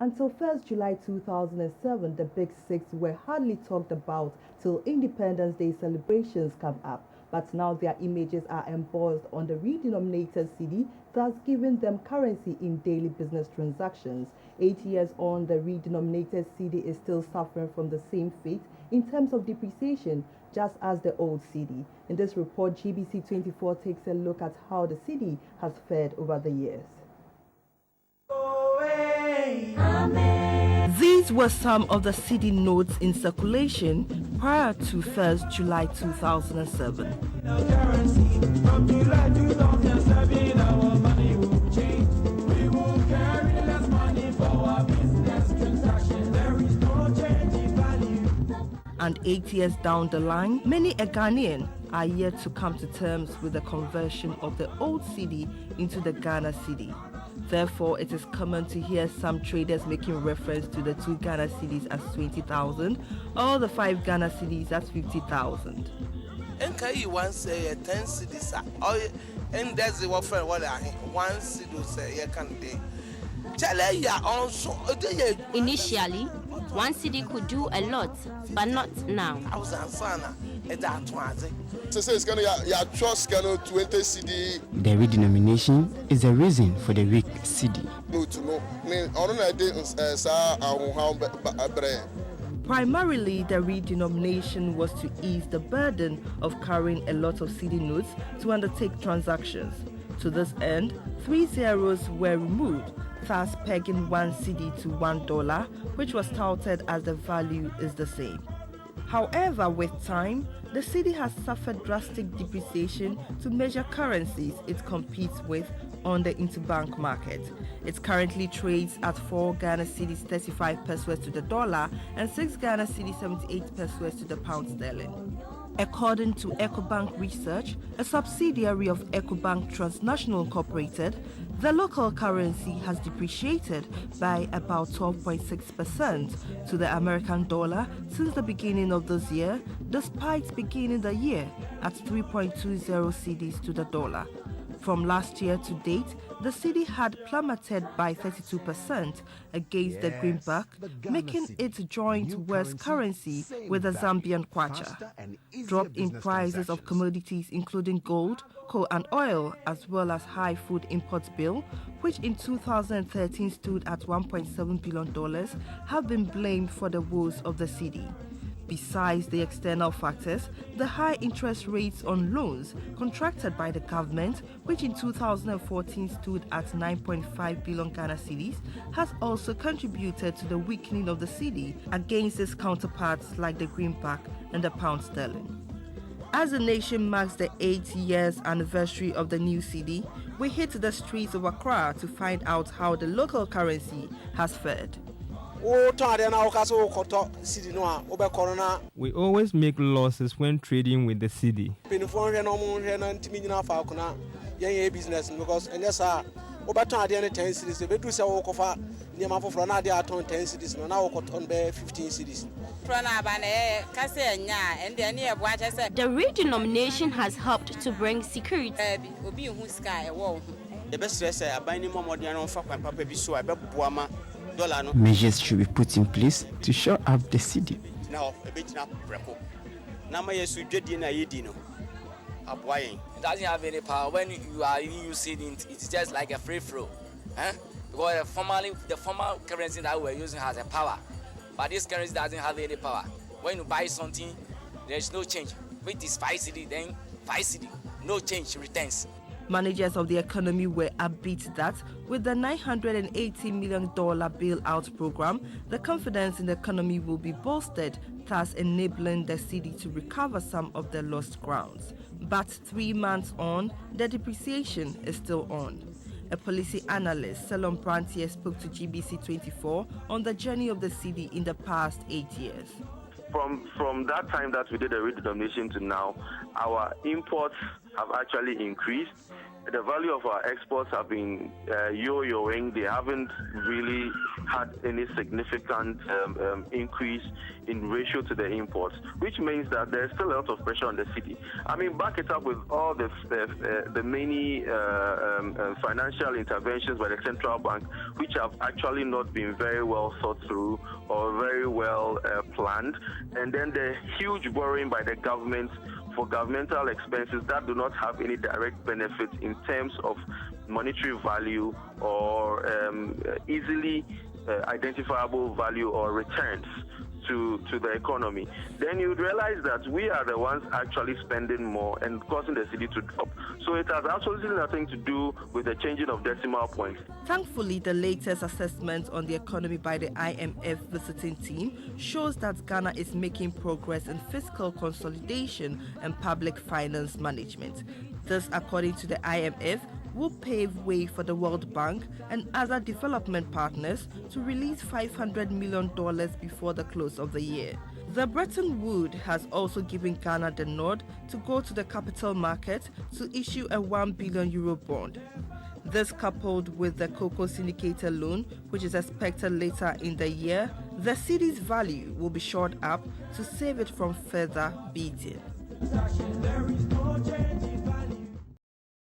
Until 1st July 2007, the Big Six were hardly talked about till Independence Day celebrations come up. But now their images are embossed on the redenominated cedi, thus giving them currency in daily business transactions. 8 years on, the redenominated cedi is still suffering from the same fate in terms of depreciation, just as the old cedi. In this report, GBC 24 takes a look at how the cedi has fared over the years. These were some of the cedi notes in circulation prior to 1st July 2007. And 8 years down the line, many a Ghanaian are yet to come to terms with the conversion of the old cedi into the Ghana cedi. Therefore, it is common to hear some traders making reference to the 2 Ghana cedis as 20,000 or the 5 Ghana cedis as 50,000. And one say 10 cedis, and that's the offer what I 1 cedi say you can be. Initially, 1 cedi could do a lot, but not now. The redenomination is the reason for the weak cedi. Primarily, the redenomination was to ease the burden of carrying a lot of cedi notes to undertake transactions. To this end, 3 zeros were removed, thus pegging 1 cedi to $1, which was touted as the value is the same. However, with time, the cedi has suffered drastic depreciation to major currencies it competes with on the interbank market. It currently trades at 4 Ghana cedis 35 pesos to the dollar and 6 Ghana cedis 78 pesos to the pound sterling. According to Ecobank Research, a subsidiary of Ecobank Transnational Incorporated, the local currency has depreciated by about 12.6% to the American dollar since the beginning of this year, despite beginning the year at 3.20 cedis to the dollar. From last year to date, the cedi had plummeted by 32% against the greenback, making it joint worst currency with the Zambian kwacha. Drop in prices of commodities including gold, coal and oil, as well as high food import bill, which in 2013 stood at $1.7 billion, have been blamed for the woes of the cedi. Besides the external factors, the high interest rates on loans contracted by the government, which in 2014 stood at 9.5 billion Ghana cedis, has also contributed to the weakening of the cedi against its counterparts like the greenback and the pound sterling. As the nation marks the 8 years anniversary of the new cedi, we hit the streets of Accra to find out how the local currency has fared. We always make losses when trading with the cedi. The redenomination has helped to bring security. Measures should be put in place to shore up the cedi. It doesn't have any power. When you are using it, it's just like a free flow. Because the formal currency that we're using has a power. But this currency doesn't have any power. When you buy something, there's no change. If it is 5 cedi, then 5 cedi, no change returns. Managers of the economy were upbeat that with the $980 million bailout program, the confidence in the economy will be bolstered, thus enabling the cedi to recover some of the lost grounds. But 3 months on, the depreciation is still on. A policy analyst, Salon Brantier, spoke to GBC 24 on the journey of the cedi in the past 8 years. From that time that we did the redenomination to now, our imports have actually increased. the value of our exports have been yo-yoing. They haven't really had any significant increase in ratio to the imports, which means that there's still a lot of pressure on the city. I mean, back it up with all the many financial interventions by the central bank, which have actually not been very well thought through or very well planned, and then the huge borrowing by the government for governmental expenses that do not have any direct benefit in terms of monetary value or easily identifiable value or returns to the economy, then you would realize that we are the ones actually spending more and causing the city to drop. So it has absolutely nothing to do with the changing of decimal points. Thankfully, the latest assessment on the economy by the IMF visiting team shows that Ghana is making progress in fiscal consolidation and public finance management. This, according to the IMF, will pave way for the World Bank and other development partners to release $500 million before the close of the year. The Bretton Woods has also given Ghana the nod to go to the capital market to issue a €1 billion bond. This, coupled with the Cocoa syndicated loan, which is expected later in the year, the cedi's value will be shored up to save it from further beating.